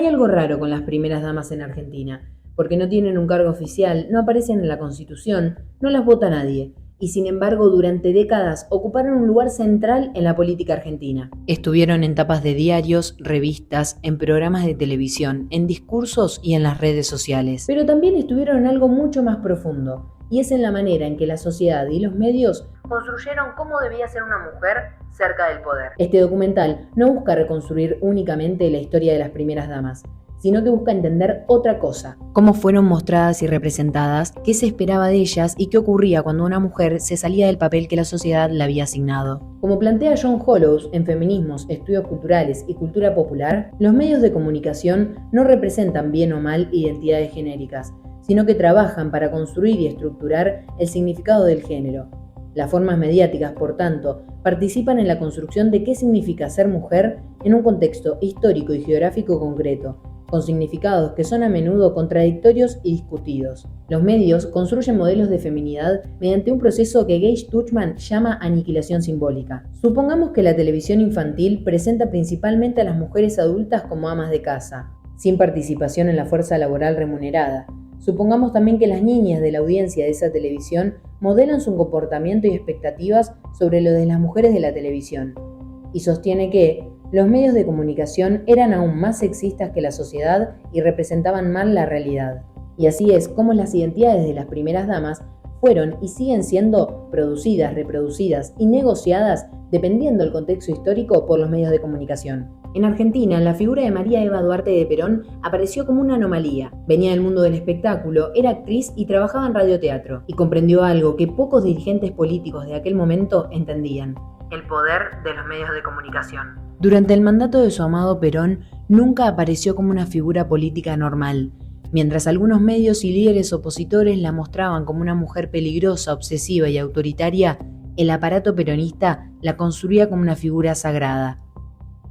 Hay algo raro con las primeras damas en Argentina, porque no tienen un cargo oficial, no aparecen en la Constitución, no las vota nadie, y sin embargo durante décadas ocuparon un lugar central en la política argentina. Estuvieron en tapas de diarios, revistas, en programas de televisión, en discursos y en las redes sociales. Pero también estuvieron en algo mucho más profundo, y es en la manera en que la sociedad y los medios construyeron cómo debía ser una mujer cerca del poder. Este documental no busca reconstruir únicamente la historia de las primeras damas, sino que busca entender otra cosa: cómo fueron mostradas y representadas, qué se esperaba de ellas y qué ocurría cuando una mujer se salía del papel que la sociedad le había asignado. Como plantea John Hollows en Feminismos, Estudios Culturales y Cultura Popular, los medios de comunicación no representan bien o mal identidades genéricas, sino que trabajan para construir y estructurar el significado del género. Las formas mediáticas, por tanto, participan en la construcción de qué significa ser mujer en un contexto histórico y geográfico concreto, con significados que son a menudo contradictorios y discutidos. Los medios construyen modelos de feminidad mediante un proceso que Gage Tuchman llama aniquilación simbólica. Supongamos que la televisión infantil presenta principalmente a las mujeres adultas como amas de casa, sin participación en la fuerza laboral remunerada. Supongamos también que las niñas de la audiencia de esa televisión modelan su comportamiento y expectativas sobre lo de las mujeres de la televisión. Y sostiene que los medios de comunicación eran aún más sexistas que la sociedad y representaban mal la realidad. Y así es como las identidades de las primeras damas fueron y siguen siendo producidas, reproducidas y negociadas dependiendo del contexto histórico por los medios de comunicación. En Argentina, la figura de María Eva Duarte de Perón apareció como una anomalía. Venía del mundo del espectáculo, era actriz y trabajaba en radioteatro, y comprendió algo que pocos dirigentes políticos de aquel momento entendían: el poder de los medios de comunicación. Durante el mandato de su amado Perón, nunca apareció como una figura política normal. Mientras algunos medios y líderes opositores la mostraban como una mujer peligrosa, obsesiva y autoritaria, el aparato peronista la construía como una figura sagrada.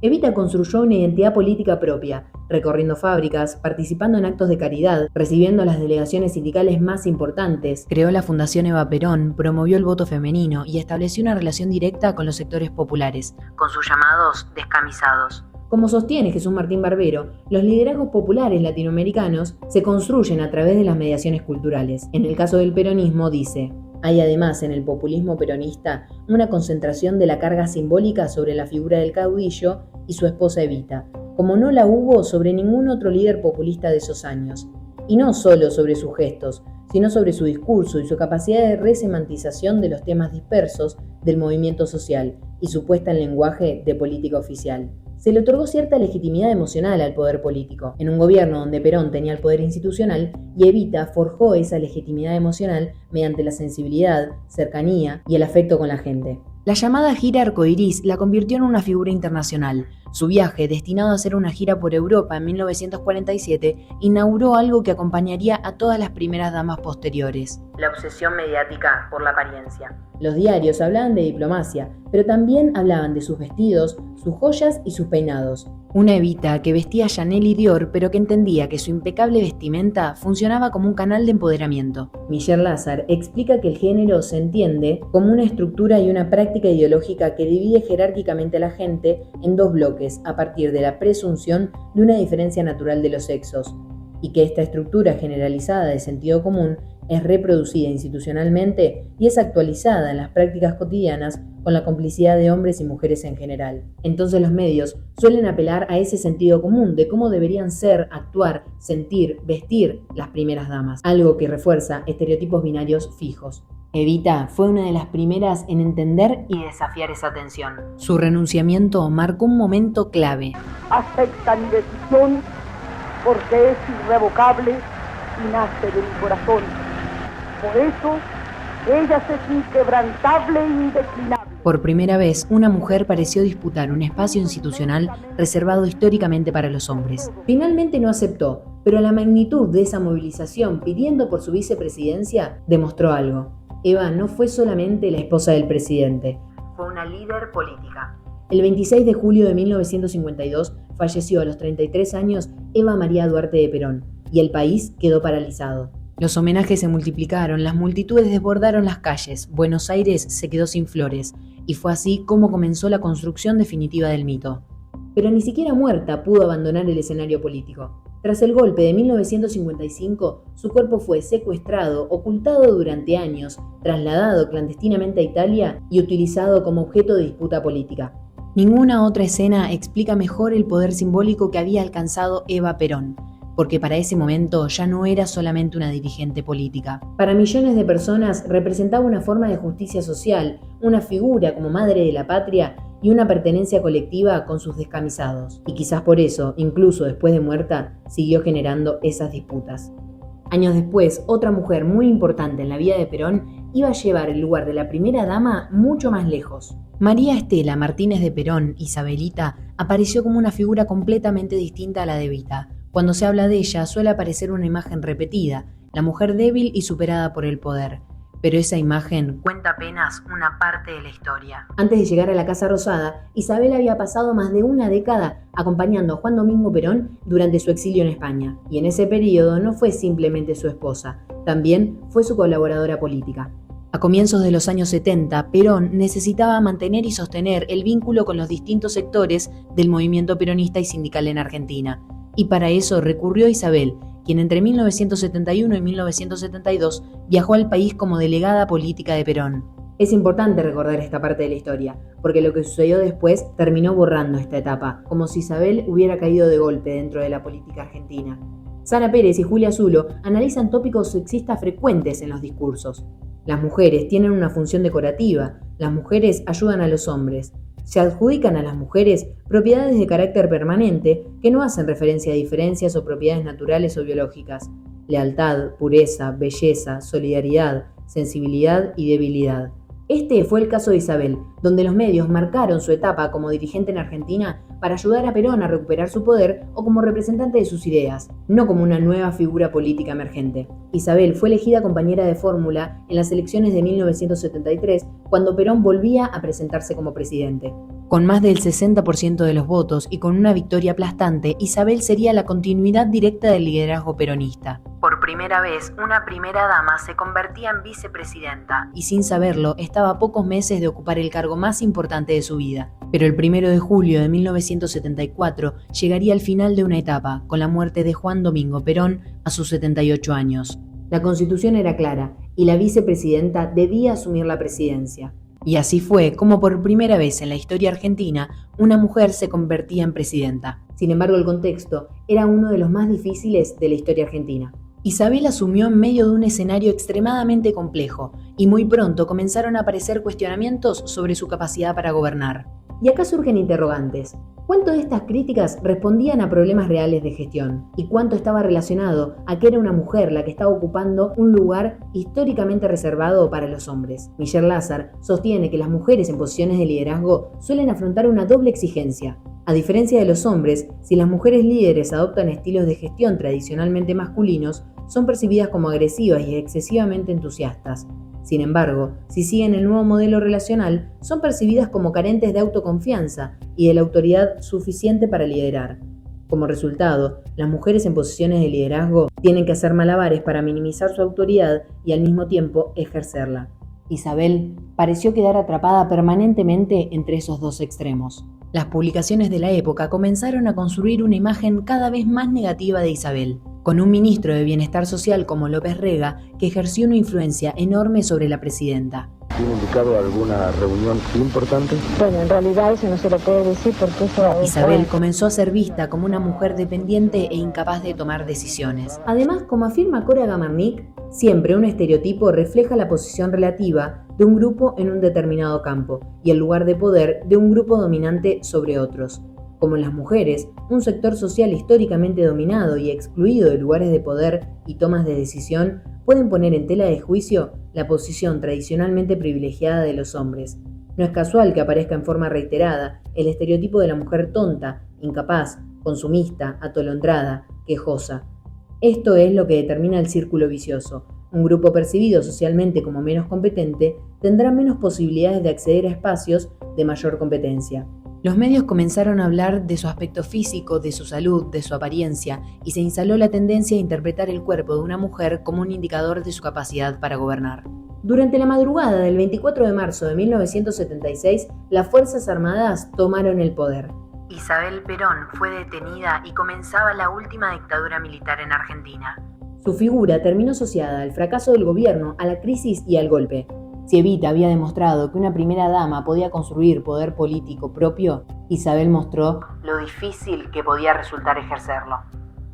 Evita construyó una identidad política propia, recorriendo fábricas, participando en actos de caridad, recibiendo las delegaciones sindicales más importantes, creó la Fundación Eva Perón, promovió el voto femenino y estableció una relación directa con los sectores populares, con sus llamados descamisados. Como sostiene Jesús Martín Barbero, los liderazgos populares latinoamericanos se construyen a través de las mediaciones culturales. En el caso del peronismo, dice: hay además en el populismo peronista una concentración de la carga simbólica sobre la figura del caudillo y su esposa Evita, como no la hubo sobre ningún otro líder populista de esos años. Y no solo sobre sus gestos, sino sobre su discurso y su capacidad de resemantización de los temas dispersos del movimiento social y su puesta en lenguaje de política oficial. Se le otorgó cierta legitimidad emocional al poder político, en un gobierno donde Perón tenía el poder institucional, y Evita forjó esa legitimidad emocional mediante la sensibilidad, cercanía y el afecto con la gente. La llamada gira arcoiris la convirtió en una figura internacional. Su viaje, destinado a hacer una gira por Europa en 1947, inauguró algo que acompañaría a todas las primeras damas posteriores: la obsesión mediática por la apariencia. Los diarios hablaban de diplomacia, pero también hablaban de sus vestidos, sus joyas y sus peinados. Una Evita que vestía Chanel y Dior, pero que entendía que su impecable vestimenta funcionaba como un canal de empoderamiento. Michelle Lazar explica que el género se entiende como una estructura y una práctica ideológica que divide jerárquicamente a la gente en dos bloques a partir de la presunción de una diferencia natural de los sexos, y que esta estructura generalizada de sentido común es reproducida institucionalmente y es actualizada en las prácticas cotidianas con la complicidad de hombres y mujeres en general. Entonces los medios suelen apelar a ese sentido común de cómo deberían ser, actuar, sentir, vestir las primeras damas, algo que refuerza estereotipos binarios fijos. Evita fue una de las primeras en entender y desafiar esa tensión. Su renunciamiento marcó un momento clave. Acepta mi decisión porque es irrevocable y nace de mi corazón. Por eso, ella es inquebrantable e indeclinable. Por primera vez, una mujer pareció disputar un espacio institucional reservado históricamente para los hombres. Finalmente no aceptó, pero la magnitud de esa movilización pidiendo por su vicepresidencia demostró algo. Eva no fue solamente la esposa del presidente, fue una líder política. El 26 de julio de 1952 falleció a los 33 años Eva María Duarte de Perón, y el país quedó paralizado. Los homenajes se multiplicaron, las multitudes desbordaron las calles, Buenos Aires se quedó sin flores, y fue así como comenzó la construcción definitiva del mito. pero ni siquiera muerta pudo abandonar el escenario político. Tras el golpe de 1955, su cuerpo fue secuestrado, ocultado durante años, trasladado clandestinamente a Italia y utilizado como objeto de disputa política. Ninguna otra escena explica mejor el poder simbólico que había alcanzado Eva Perón, porque para ese momento ya no era solamente una dirigente política. Para millones de personas representaba una forma de justicia social, una figura como madre de la patria y una pertenencia colectiva con sus descamisados. Y quizás por eso, incluso después de muerta, siguió generando esas disputas. Años después, otra mujer muy importante en la vida de Perón iba a llevar el lugar de la primera dama mucho más lejos. María Estela Martínez de Perón, Isabelita, apareció como una figura completamente distinta a la de Evita. Cuando se habla de ella, suele aparecer una imagen repetida, la mujer débil y superada por el poder. Pero esa imagen cuenta apenas una parte de la historia. Antes de llegar a la Casa Rosada, Isabel había pasado más de una década acompañando a Juan Domingo Perón durante su exilio en España. Y en ese periodo no fue simplemente su esposa, también fue su colaboradora política. A comienzos de los años 70, Perón necesitaba mantener y sostener el vínculo con los distintos sectores del movimiento peronista y sindical en Argentina. Y para eso recurrió a Isabel, quien entre 1971 y 1972 viajó al país como delegada política de Perón. Es importante recordar esta parte de la historia, porque lo que sucedió después terminó borrando esta etapa, como si Isabel hubiera caído de golpe dentro de la política argentina. Sara Pérez y Julia Zulo analizan tópicos sexistas frecuentes en los discursos. Las mujeres tienen una función decorativa, las mujeres ayudan a los hombres. Se adjudican a las mujeres propiedades de carácter permanente que no hacen referencia a diferencias o propiedades naturales o biológicas. Lealtad, pureza, belleza, solidaridad, sensibilidad y debilidad. Este fue el caso de Isabel, donde los medios marcaron su etapa como dirigente en Argentina para ayudar a Perón a recuperar su poder o como representante de sus ideas, no como una nueva figura política emergente. Isabel fue elegida compañera de fórmula en las elecciones de 1973, cuando Perón volvía a presentarse como presidente. Con más del 60% de los votos y con una victoria aplastante, Isabel sería la continuidad directa del liderazgo peronista. Por primera vez, una primera dama se convertía en vicepresidenta y sin saberlo, estaba a pocos meses de ocupar el cargo más importante de su vida. Pero el 1 de julio de 1974 llegaría al final de una etapa, con la muerte de Juan Domingo Perón a sus 78 años. La Constitución era clara y la vicepresidenta debía asumir la presidencia. Y así fue como por primera vez en la historia argentina una mujer se convertía en presidenta. Sin embargo, el contexto era uno de los más difíciles de la historia argentina. Isabel asumió en medio de un escenario extremadamente complejo y muy pronto comenzaron a aparecer cuestionamientos sobre su capacidad para gobernar. Y acá surgen interrogantes. ¿Cuánto de estas críticas respondían a problemas reales de gestión? ¿Y cuánto estaba relacionado a que era una mujer la que estaba ocupando un lugar históricamente reservado para los hombres? Michelle Lazar sostiene que las mujeres en posiciones de liderazgo suelen afrontar una doble exigencia. A diferencia de los hombres, si las mujeres líderes adoptan estilos de gestión tradicionalmente masculinos, son percibidas como agresivas y excesivamente entusiastas. Sin embargo, si siguen el nuevo modelo relacional, son percibidas como carentes de autoconfianza y de la autoridad suficiente para liderar. Como resultado, las mujeres en posiciones de liderazgo tienen que hacer malabares para minimizar su autoridad y al mismo tiempo ejercerla. Isabel pareció quedar atrapada permanentemente entre esos dos extremos. Las publicaciones de la época comenzaron a construir una imagen cada vez más negativa de Isabel, con un ministro de Bienestar Social como López Rega, que ejerció una influencia enorme sobre la presidenta. ¿Tiene indicado alguna reunión importante? Bueno, en realidad eso no se lo puede decir porque eso... Isabel comenzó a ser vista como una mujer dependiente e incapaz de tomar decisiones. Además, como afirma Cora Gamarnik, siempre un estereotipo refleja la posición relativa de un grupo en un determinado campo y el lugar de poder de un grupo dominante sobre otros. Como en las mujeres, un sector social históricamente dominado y excluido de lugares de poder y tomas de decisión pueden poner en tela de juicio la posición tradicionalmente privilegiada de los hombres. No es casual que aparezca en forma reiterada el estereotipo de la mujer tonta, incapaz, consumista, atolondrada, quejosa. Esto es lo que determina el círculo vicioso. Un grupo percibido socialmente como menos competente tendrá menos posibilidades de acceder a espacios de mayor competencia. Los medios comenzaron a hablar de su aspecto físico, de su salud, de su apariencia, y se instaló la tendencia a interpretar el cuerpo de una mujer como un indicador de su capacidad para gobernar. Durante la madrugada del 24 de marzo de 1976, las Fuerzas Armadas tomaron el poder. Isabel Perón fue detenida y comenzaba la última dictadura militar en Argentina. Su figura terminó asociada al fracaso del gobierno, a la crisis y al golpe. Si Evita había demostrado que una primera dama podía construir poder político propio, Isabel mostró lo difícil que podía resultar ejercerlo.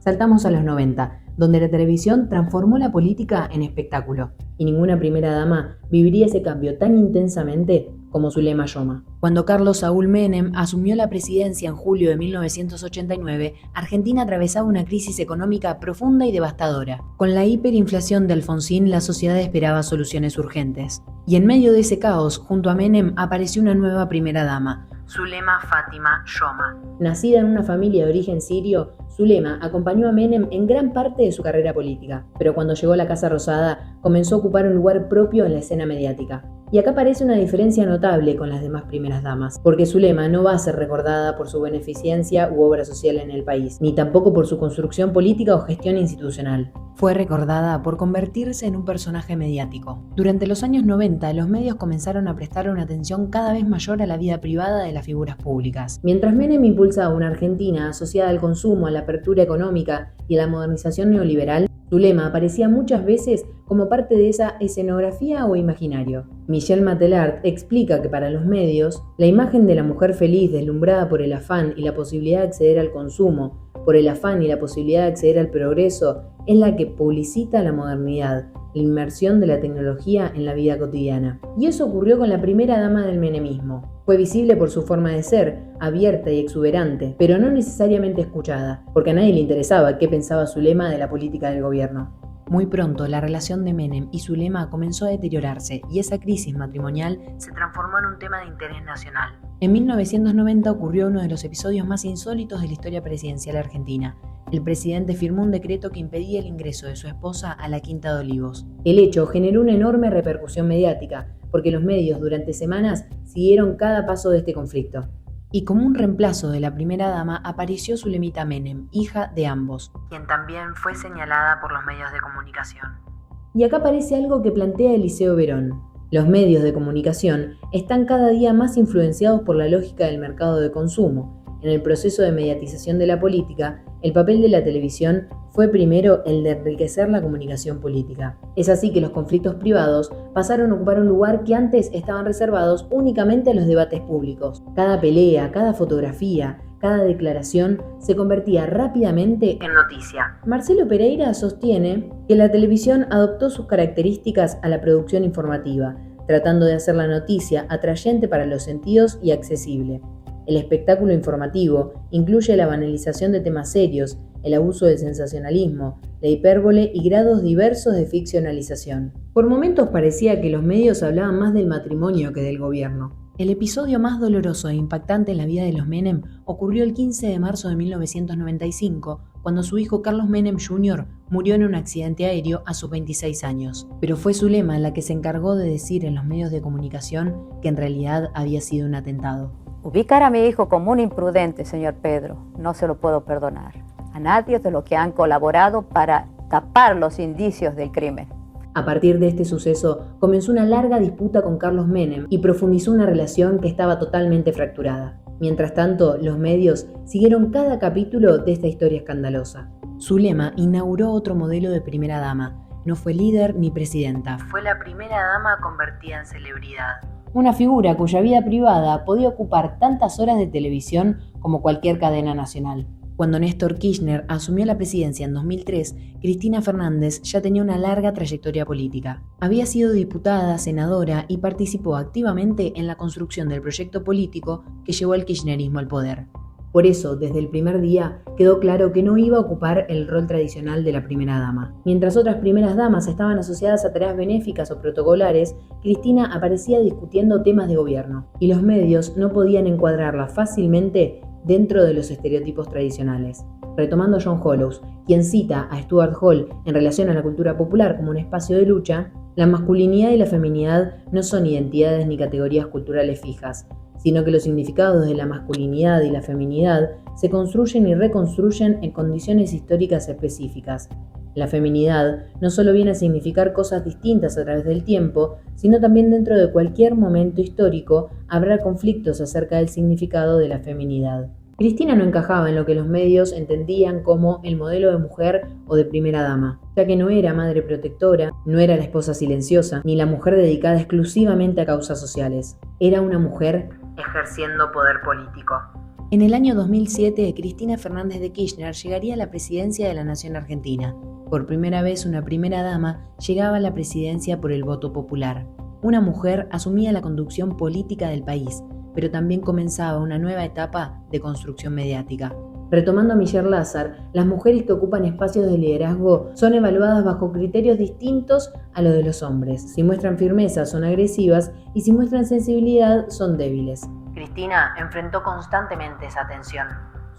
Saltamos a los 90, donde la televisión transformó la política en espectáculo, y ninguna primera dama viviría ese cambio tan intensamente como Zulema Yoma. Cuando Carlos Saúl Menem asumió la presidencia en julio de 1989, Argentina atravesaba una crisis económica profunda y devastadora. Con la hiperinflación de Alfonsín, la sociedad esperaba soluciones urgentes. Y en medio de ese caos, junto a Menem, apareció una nueva primera dama, Zulema Fátima Yoma. Nacida en una familia de origen sirio, Zulema acompañó a Menem en gran parte de su carrera política, pero cuando llegó a la Casa Rosada, comenzó a ocupar un lugar propio en la escena mediática. Y acá aparece una diferencia notable con las demás primeras damas, porque Zulema no va a ser recordada por su beneficencia u obra social en el país, ni tampoco por su construcción política o gestión institucional. Fue recordada por convertirse en un personaje mediático. Durante los años 90, los medios comenzaron a prestar una atención cada vez mayor a la vida privada de las figuras públicas. Mientras Menem impulsaba una Argentina asociada al consumo, a la apertura económica y a la modernización neoliberal, Zulema aparecía muchas veces como parte de esa escenografía o imaginario. Michel Matelart explica que para los medios, la imagen de la mujer feliz deslumbrada por el afán y la posibilidad de acceder al consumo, por el afán y la posibilidad de acceder al progreso, es la que publicita la modernidad, la inmersión de la tecnología en la vida cotidiana. Y eso ocurrió con la primera dama del menemismo. Fue visible por su forma de ser, abierta y exuberante, pero no necesariamente escuchada, porque a nadie le interesaba qué pensaba Zulema de la política del gobierno. Muy pronto, la relación de Menem y Zulema comenzó a deteriorarse y esa crisis matrimonial se transformó en un tema de interés nacional. En 1990 ocurrió uno de los episodios más insólitos de la historia presidencial argentina. El presidente firmó un decreto que impedía el ingreso de su esposa a la Quinta de Olivos. El hecho generó una enorme repercusión mediática, porque los medios durante semanas siguieron cada paso de este conflicto. Y como un reemplazo de la primera dama apareció Zulemita Menem, hija de ambos, quien también fue señalada por los medios de comunicación. Y acá aparece algo que plantea Eliseo Verón. Los medios de comunicación están cada día más influenciados por la lógica del mercado de consumo. En el proceso de mediatización de la política, el papel de la televisión fue primero el de enriquecer la comunicación política. Es así que los conflictos privados pasaron a ocupar un lugar que antes estaban reservados únicamente a los debates públicos. Cada pelea, cada fotografía, cada declaración se convertía rápidamente en noticia. Marcelo Pereira sostiene que la televisión adoptó sus características a la producción informativa, tratando de hacer la noticia atrayente para los sentidos y accesible. El espectáculo informativo incluye la banalización de temas serios, el abuso del sensacionalismo, la hipérbole y grados diversos de ficcionalización. Por momentos parecía que los medios hablaban más del matrimonio que del gobierno. El episodio más doloroso e impactante en la vida de los Menem ocurrió el 15 de marzo de 1995, cuando su hijo Carlos Menem Jr. murió en un accidente aéreo a sus 26 años. Pero fue Zulema la que se encargó de decir en los medios de comunicación que en realidad había sido un atentado. Ubicar a mi hijo como un imprudente, señor Pedro, no se lo puedo perdonar. A nadie de los que han colaborado para tapar los indicios del crimen. A partir de este suceso, comenzó una larga disputa con Carlos Menem y profundizó una relación que estaba totalmente fracturada. Mientras tanto, los medios siguieron cada capítulo de esta historia escandalosa. Zulema inauguró otro modelo de primera dama. No fue líder ni presidenta, fue la primera dama convertida en celebridad. Una figura cuya vida privada podía ocupar tantas horas de televisión como cualquier cadena nacional. Cuando Néstor Kirchner asumió la presidencia en 2003, Cristina Fernández ya tenía una larga trayectoria política. Había sido diputada, senadora y participó activamente en la construcción del proyecto político que llevó al kirchnerismo al poder. Por eso, desde el primer día, quedó claro que no iba a ocupar el rol tradicional de la primera dama. Mientras otras primeras damas estaban asociadas a tareas benéficas o protocolares, Cristina aparecía discutiendo temas de gobierno, y los medios no podían encuadrarla fácilmente dentro de los estereotipos tradicionales. Retomando a John Hollows, quien cita a Stuart Hall en relación a la cultura popular como un espacio de lucha, la masculinidad y la feminidad no son identidades ni categorías culturales fijas, sino que los significados de la masculinidad y la feminidad se construyen y reconstruyen en condiciones históricas específicas. La feminidad no solo viene a significar cosas distintas a través del tiempo, sino también dentro de cualquier momento histórico habrá conflictos acerca del significado de la feminidad. Cristina no encajaba en lo que los medios entendían como el modelo de mujer o de primera dama, ya que no era madre protectora, no era la esposa silenciosa, ni la mujer dedicada exclusivamente a causas sociales. Era una mujer ejerciendo poder político. En el año 2007, Cristina Fernández de Kirchner llegaría a la presidencia de la Nación Argentina. Por primera vez, una primera dama llegaba a la presidencia por el voto popular. Una mujer asumía la conducción política del país, pero también comenzaba una nueva etapa de construcción mediática. Retomando a Michelle Lazar, las mujeres que ocupan espacios de liderazgo son evaluadas bajo criterios distintos a los de los hombres. Si muestran firmeza, son agresivas, y si muestran sensibilidad, son débiles. Cristina enfrentó constantemente esa tensión.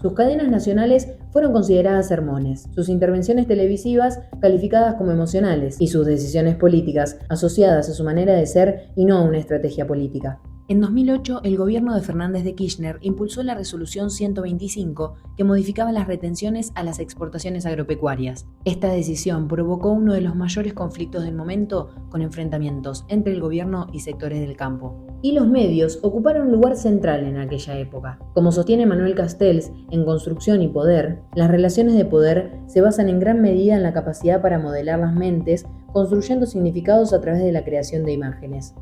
Sus cadenas nacionales fueron consideradas sermones, sus intervenciones televisivas calificadas como emocionales y sus decisiones políticas asociadas a su manera de ser y no a una estrategia política. En 2008, el gobierno de Fernández de Kirchner impulsó la Resolución 125 que modificaba las retenciones a las exportaciones agropecuarias. Esta decisión provocó uno de los mayores conflictos del momento, con enfrentamientos entre el gobierno y sectores del campo. Y los medios ocuparon un lugar central en aquella época. Como sostiene Manuel Castells, en Construcción y Poder, las relaciones de poder se basan en gran medida en la capacidad para modelar las mentes, construyendo significados a través de la creación de imágenes.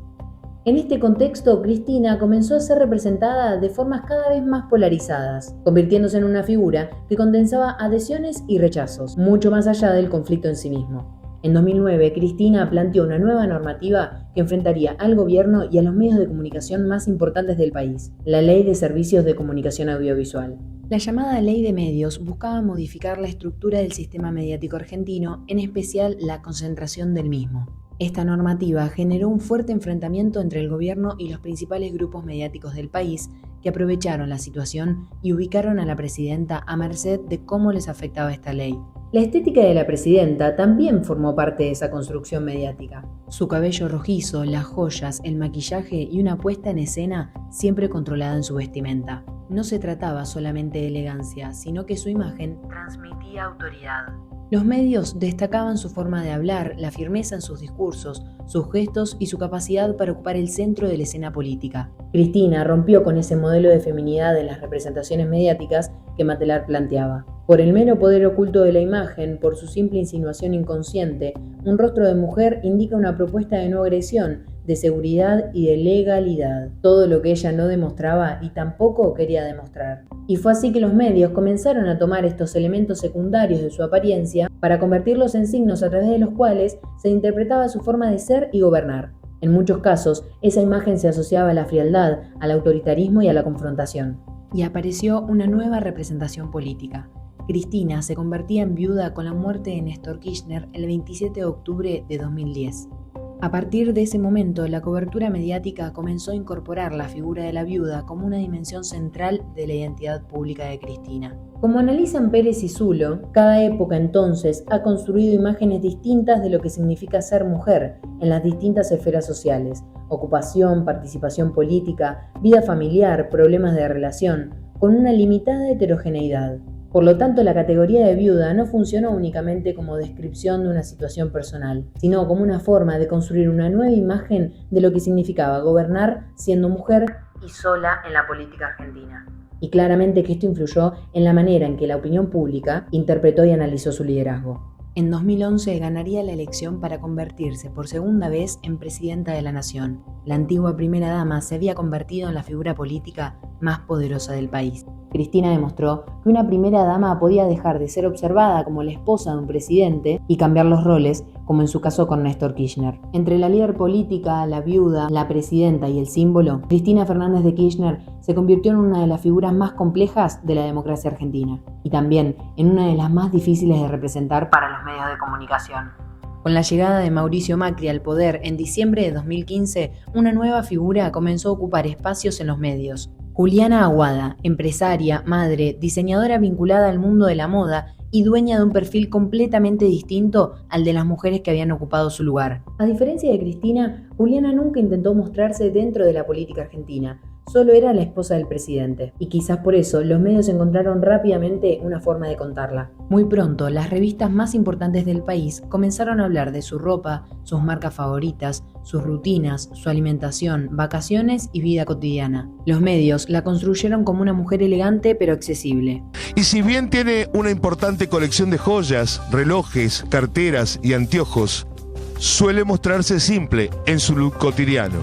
En este contexto, Cristina comenzó a ser representada de formas cada vez más polarizadas, convirtiéndose en una figura que condensaba adhesiones y rechazos, mucho más allá del conflicto en sí mismo. En 2009, Cristina planteó una nueva normativa que enfrentaría al gobierno y a los medios de comunicación más importantes del país, la Ley de Servicios de Comunicación Audiovisual. La llamada Ley de Medios buscaba modificar la estructura del sistema mediático argentino, en especial la concentración del mismo. Esta normativa generó un fuerte enfrentamiento entre el gobierno y los principales grupos mediáticos del país, que aprovecharon la situación y ubicaron a la presidenta a merced de cómo les afectaba esta ley. La estética de la presidenta también formó parte de esa construcción mediática. Su cabello rojizo, las joyas, el maquillaje y una puesta en escena siempre controlada en su vestimenta. No se trataba solamente de elegancia, sino que su imagen transmitía autoridad. Los medios destacaban su forma de hablar, la firmeza en sus discursos, sus gestos y su capacidad para ocupar el centro de la escena política. Cristina rompió con ese modelo de feminidad en las representaciones mediáticas que Matelar planteaba. Por el mero poder oculto de la imagen, por su simple insinuación inconsciente, un rostro de mujer indica una propuesta de no agresión, de seguridad y de legalidad, todo lo que ella no demostraba y tampoco quería demostrar. Y fue así que los medios comenzaron a tomar estos elementos secundarios de su apariencia para convertirlos en signos a través de los cuales se interpretaba su forma de ser y gobernar. En muchos casos, esa imagen se asociaba a la frialdad, al autoritarismo y a la confrontación. Y apareció una nueva representación política. Cristina se convertía en viuda con la muerte de Néstor Kirchner el 27 de octubre de 2010. A partir de ese momento, la cobertura mediática comenzó a incorporar la figura de la viuda como una dimensión central de la identidad pública de Cristina. Como analizan Pérez y Zulo, cada época entonces ha construido imágenes distintas de lo que significa ser mujer en las distintas esferas sociales: ocupación, participación política, vida familiar, problemas de relación, con una limitada heterogeneidad. Por lo tanto, la categoría de viuda no funcionó únicamente como descripción de una situación personal, sino como una forma de construir una nueva imagen de lo que significaba gobernar siendo mujer y sola en la política argentina. Y claramente que esto influyó en la manera en que la opinión pública interpretó y analizó su liderazgo. En 2011 ganaría la elección para convertirse por segunda vez en presidenta de la nación. La antigua primera dama se había convertido en la figura política más poderosa del país. Cristina demostró que una primera dama podía dejar de ser observada como la esposa de un presidente y cambiar los roles, como en su caso con Néstor Kirchner. Entre la líder política, la viuda, la presidenta y el símbolo, Cristina Fernández de Kirchner se convirtió en una de las figuras más complejas de la democracia argentina y también en una de las más difíciles de representar para los medios de comunicación. Con la llegada de Mauricio Macri al poder en diciembre de 2015, una nueva figura comenzó a ocupar espacios en los medios. Juliana Aguada, empresaria, madre, diseñadora vinculada al mundo de la moda y dueña de un perfil completamente distinto al de las mujeres que habían ocupado su lugar. A diferencia de Cristina, Juliana nunca intentó mostrarse dentro de la política argentina. solo era la esposa del presidente, y quizás por eso los medios encontraron rápidamente una forma de contarla. Muy pronto, las revistas más importantes del país comenzaron a hablar de su ropa, sus marcas favoritas, sus rutinas, su alimentación, vacaciones y vida cotidiana. Los medios la construyeron como una mujer elegante pero accesible. Y si bien tiene una importante colección de joyas, relojes, carteras y anteojos, suele mostrarse simple en su look cotidiano.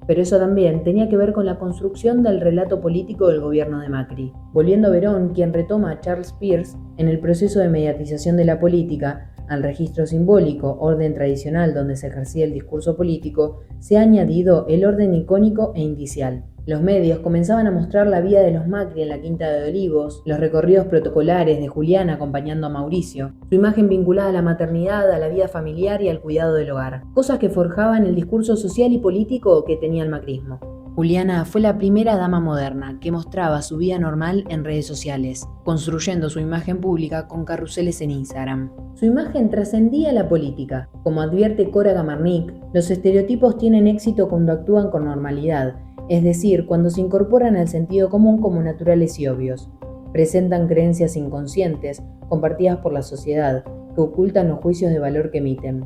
Pero eso también tenía que ver con la construcción del relato político del gobierno de Macri. Volviendo a Verón, quien retoma a Charles Peirce en el proceso de mediatización de la política, al registro simbólico, orden tradicional donde se ejercía el discurso político, se ha añadido el orden icónico e indicial. Los medios comenzaban a mostrar la vida de los Macri en la Quinta de Olivos, los recorridos protocolares de Juliana acompañando a Mauricio, su imagen vinculada a la maternidad, a la vida familiar y al cuidado del hogar, cosas que forjaban el discurso social y político que tenía el macrismo. Juliana fue la primera dama moderna que mostraba su vida normal en redes sociales, construyendo su imagen pública con carruseles en Instagram. Su imagen trascendía la política. Como advierte Cora Gamarnik, los estereotipos tienen éxito cuando actúan con normalidad, es decir, cuando se incorporan al sentido común como naturales y obvios. Presentan creencias inconscientes, compartidas por la sociedad, que ocultan los juicios de valor que emiten.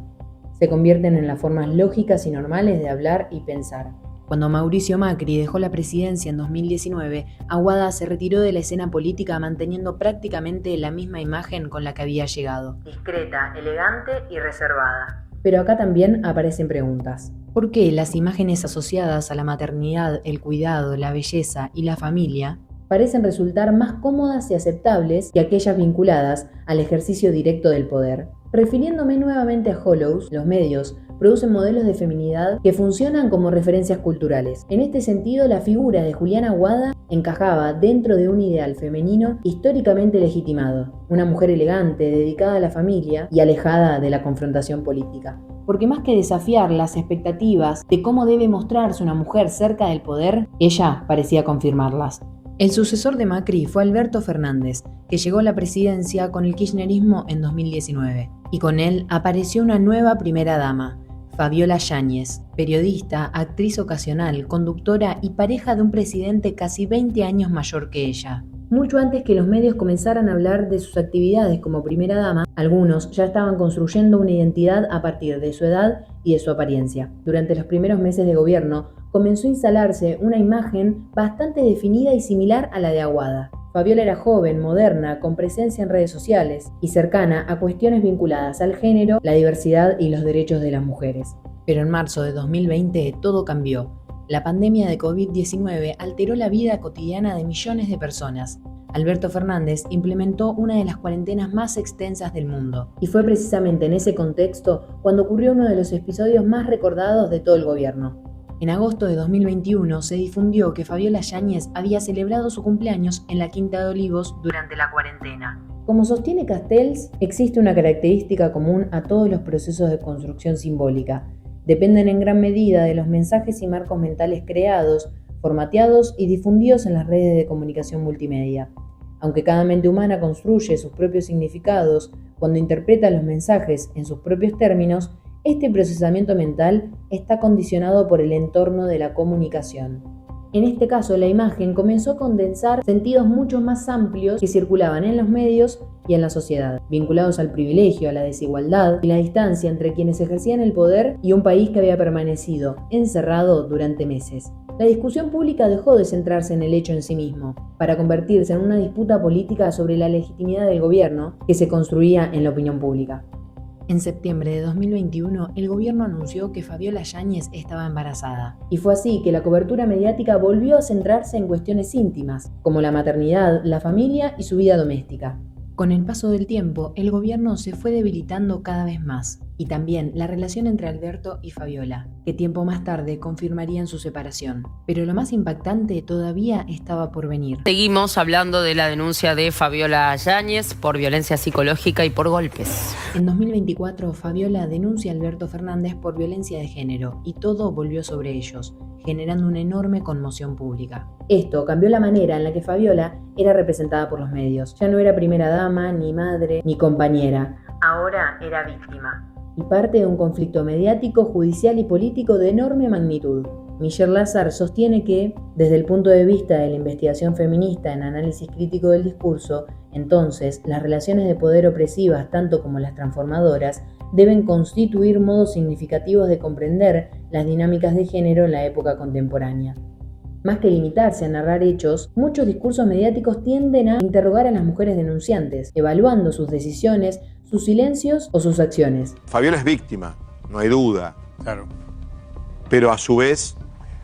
Se convierten en las formas lógicas y normales de hablar y pensar. Cuando Mauricio Macri dejó la presidencia en 2019, Aguada se retiró de la escena política manteniendo prácticamente la misma imagen con la que había llegado. Discreta, elegante y reservada. Pero acá también aparecen preguntas. ¿Por qué las imágenes asociadas a la maternidad, el cuidado, la belleza y la familia parecen resultar más cómodas y aceptables que aquellas vinculadas al ejercicio directo del poder? Refiriéndome nuevamente a Hollows, los medios producen modelos de feminidad que funcionan como referencias culturales. En este sentido, la figura de Juliana Aguada encajaba dentro de un ideal femenino históricamente legitimado, una mujer elegante, dedicada a la familia y alejada de la confrontación política. Porque más que desafiar las expectativas de cómo debe mostrarse una mujer cerca del poder, ella parecía confirmarlas. El sucesor de Macri fue Alberto Fernández, que llegó a la presidencia con el kirchnerismo en 2019. Y con él apareció una nueva primera dama, Fabiola Yáñez, periodista, actriz ocasional, conductora y pareja de un presidente casi 20 años mayor que ella. Mucho antes que los medios comenzaran a hablar de sus actividades como primera dama, algunos ya estaban construyendo una identidad a partir de su edad y de su apariencia. Durante los primeros meses de gobierno, comenzó a instalarse una imagen bastante definida y similar a la de Aguada. Fabiola era joven, moderna, con presencia en redes sociales y cercana a cuestiones vinculadas al género, la diversidad y los derechos de las mujeres. Pero en marzo de 2020 todo cambió. La pandemia de COVID-19 alteró la vida cotidiana de millones de personas. Alberto Fernández implementó una de las cuarentenas más extensas del mundo. Y fue precisamente en ese contexto cuando ocurrió uno de los episodios más recordados de todo el gobierno. En agosto de 2021 se difundió que Fabiola Yáñez había celebrado su cumpleaños en la Quinta de Olivos durante la cuarentena. Como sostiene Castells, existe una característica común a todos los procesos de construcción simbólica. Dependen en gran medida de los mensajes y marcos mentales creados, formateados y difundidos en las redes de comunicación multimedia. Aunque cada mente humana construye sus propios significados cuando interpreta los mensajes en sus propios términos, este procesamiento mental está condicionado por el entorno de la comunicación. En este caso, la imagen comenzó a condensar sentidos mucho más amplios que circulaban en los medios y en la sociedad, vinculados al privilegio, a la desigualdad y la distancia entre quienes ejercían el poder y un país que había permanecido encerrado durante meses. La discusión pública dejó de centrarse en el hecho en sí mismo, para convertirse en una disputa política sobre la legitimidad del gobierno que se construía en la opinión pública. En septiembre de 2021, el gobierno anunció que Fabiola Yáñez estaba embarazada. Y fue así que la cobertura mediática volvió a centrarse en cuestiones íntimas, como la maternidad, la familia y su vida doméstica. Con el paso del tiempo, el gobierno se fue debilitando cada vez más, y también la relación entre Alberto y Fabiola, que tiempo más tarde confirmarían su separación. Pero lo más impactante todavía estaba por venir. Seguimos hablando de la denuncia de Fabiola Yáñez por violencia psicológica y por golpes. En 2024, Fabiola denuncia a Alberto Fernández por violencia de género, y todo volvió sobre ellos, generando una enorme conmoción pública. Esto cambió la manera en la que Fabiola era representada por los medios. Ya no era primera dama, ni madre, ni compañera. Ahora era víctima. Y parte de un conflicto mediático, judicial y político de enorme magnitud. Michelle Lazar sostiene que, desde el punto de vista de la investigación feminista en análisis crítico del discurso, entonces, las relaciones de poder opresivas, tanto como las transformadoras, deben constituir modos significativos de comprender las dinámicas de género en la época contemporánea. Más que limitarse a narrar hechos, muchos discursos mediáticos tienden a interrogar a las mujeres denunciantes, evaluando sus decisiones, sus silencios o sus acciones. Fabiola es víctima, no hay duda. Claro. Pero a su vez,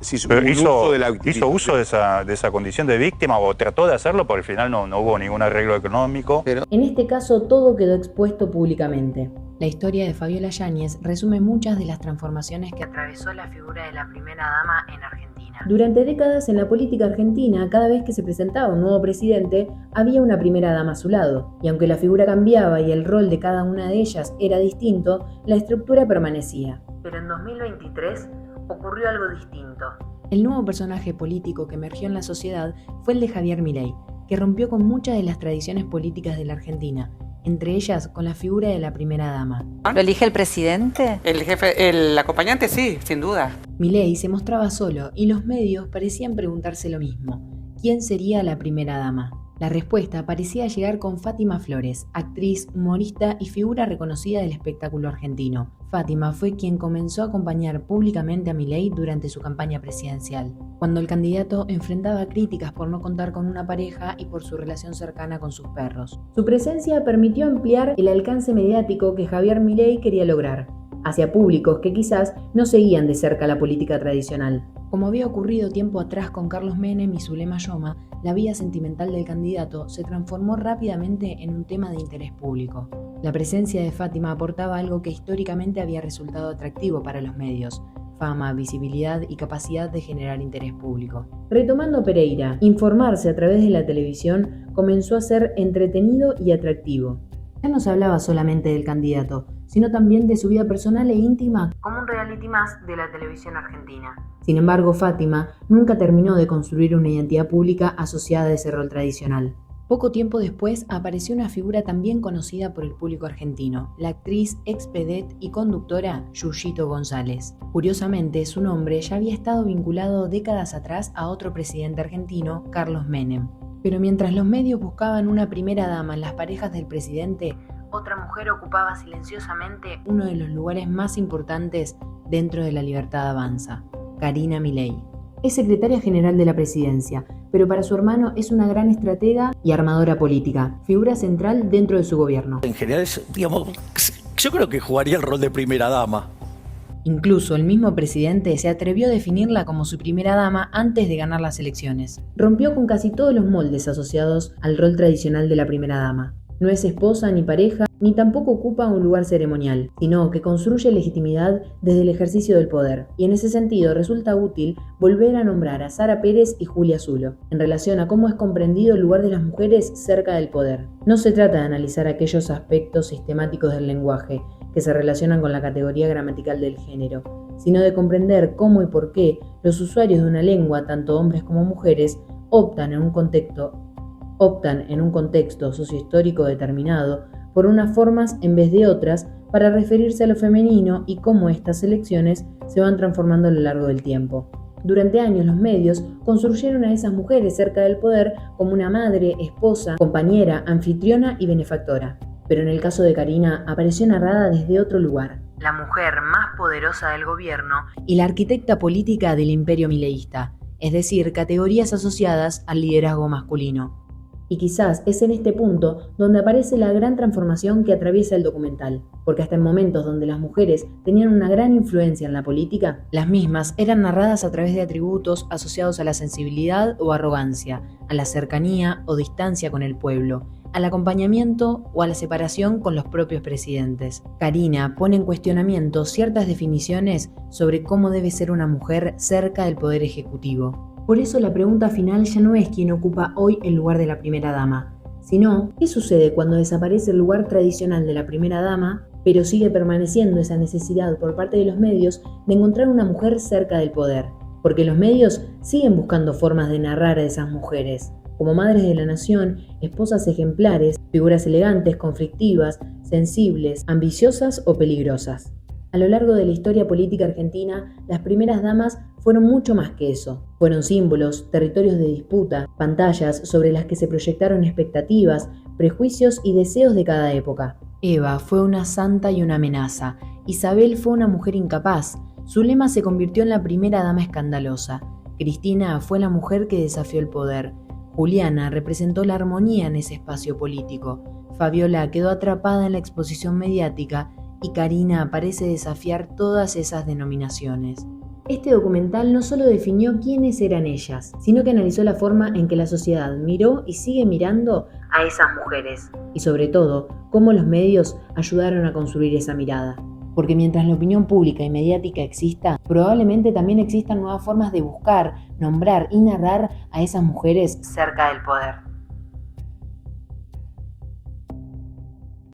hizo uso de esa condición de víctima o trató de hacerlo, porque al final no hubo ningún arreglo económico. En este caso, todo quedó expuesto públicamente. La historia de Fabiola Yáñez resume muchas de las transformaciones que atravesó la figura de la primera dama en Argentina. Durante décadas en la política argentina, cada vez que se presentaba un nuevo presidente, había una primera dama a su lado. Y aunque la figura cambiaba y el rol de cada una de ellas era distinto, la estructura permanecía. Pero en 2023 ocurrió algo distinto. El nuevo personaje político que emergió en la sociedad fue el de Javier Milei, que rompió con muchas de las tradiciones políticas de la Argentina, entre ellas con la figura de la primera dama. ¿Lo elige el presidente? El jefe, el acompañante sí, sin duda. Milei se mostraba solo y los medios parecían preguntarse lo mismo. ¿Quién sería la primera dama? La respuesta parecía llegar con Fátima Flores, actriz, humorista y figura reconocida del espectáculo argentino. Fátima fue quien comenzó a acompañar públicamente a Milei durante su campaña presidencial, cuando el candidato enfrentaba críticas por no contar con una pareja y por su relación cercana con sus perros. Su presencia permitió ampliar el alcance mediático que Javier Milei quería lograr, hacia públicos que quizás no seguían de cerca la política tradicional. Como había ocurrido tiempo atrás con Carlos Menem y Zulema Yoma, la vida sentimental del candidato se transformó rápidamente en un tema de interés público. La presencia de Fátima aportaba algo que históricamente había resultado atractivo para los medios: fama, visibilidad y capacidad de generar interés público. Retomando Pereira, informarse a través de la televisión comenzó a ser entretenido y atractivo. Ya no se hablaba solamente del candidato, sino también de su vida personal e íntima, como un reality más de la televisión argentina. Sin embargo, Fátima nunca terminó de construir una identidad pública asociada a ese rol tradicional. Poco tiempo después apareció una figura también conocida por el público argentino, la actriz, ex-vedette y conductora Yuyito González. Curiosamente, su nombre ya había estado vinculado décadas atrás a otro presidente argentino, Carlos Menem. Pero mientras los medios buscaban una primera dama en las parejas del presidente, otra mujer ocupaba silenciosamente uno de los lugares más importantes dentro de La Libertad Avanza: Karina Milei. Es secretaria general de la presidencia, pero para su hermano es una gran estratega y armadora política, figura central dentro de su gobierno. En general, yo creo que jugaría el rol de primera dama. Incluso el mismo presidente se atrevió a definirla como su primera dama antes de ganar las elecciones. Rompió con casi todos los moldes asociados al rol tradicional de la primera dama. No es esposa ni pareja, ni tampoco ocupa un lugar ceremonial, sino que construye legitimidad desde el ejercicio del poder. Y en ese sentido resulta útil volver a nombrar a Sara Pérez y Julia Zulo, en relación a cómo es comprendido el lugar de las mujeres cerca del poder. No se trata de analizar aquellos aspectos sistemáticos del lenguaje que se relacionan con la categoría gramatical del género, sino de comprender cómo y por qué los usuarios de una lengua, tanto hombres como mujeres, optan en un contexto sociohistórico determinado por unas formas en vez de otras para referirse a lo femenino y cómo estas elecciones se van transformando a lo largo del tiempo. Durante años los medios construyeron a esas mujeres cerca del poder como una madre, esposa, compañera, anfitriona y benefactora. Pero en el caso de Karina apareció narrada desde otro lugar: la mujer más poderosa del gobierno y la arquitecta política del imperio mileísta, es decir, categorías asociadas al liderazgo masculino. Y quizás es en este punto donde aparece la gran transformación que atraviesa el documental, porque hasta en momentos donde las mujeres tenían una gran influencia en la política, las mismas eran narradas a través de atributos asociados a la sensibilidad o arrogancia, a la cercanía o distancia con el pueblo, al acompañamiento o a la separación con los propios presidentes. Karina pone en cuestionamiento ciertas definiciones sobre cómo debe ser una mujer cerca del poder ejecutivo. Por eso la pregunta final ya no es quién ocupa hoy el lugar de la primera dama, sino qué sucede cuando desaparece el lugar tradicional de la primera dama, pero sigue permaneciendo esa necesidad por parte de los medios de encontrar una mujer cerca del poder, porque los medios siguen buscando formas de narrar a esas mujeres, como madres de la nación, esposas ejemplares, figuras elegantes, conflictivas, sensibles, ambiciosas o peligrosas. A lo largo de la historia política argentina, las primeras damas fueron mucho más que eso. Fueron símbolos, territorios de disputa, pantallas sobre las que se proyectaron expectativas, prejuicios y deseos de cada época. Eva fue una santa y una amenaza. Isabel fue una mujer incapaz. Zulema se convirtió en la primera dama escandalosa. Cristina fue la mujer que desafió el poder. Juliana representó la armonía en ese espacio político. Fabiola quedó atrapada en la exposición mediática y Karina parece desafiar todas esas denominaciones. Este documental no solo definió quiénes eran ellas, sino que analizó la forma en que la sociedad miró y sigue mirando a esas mujeres, y sobre todo, cómo los medios ayudaron a construir esa mirada. Porque mientras la opinión pública y mediática exista, probablemente también existan nuevas formas de buscar, nombrar y narrar a esas mujeres cerca del poder.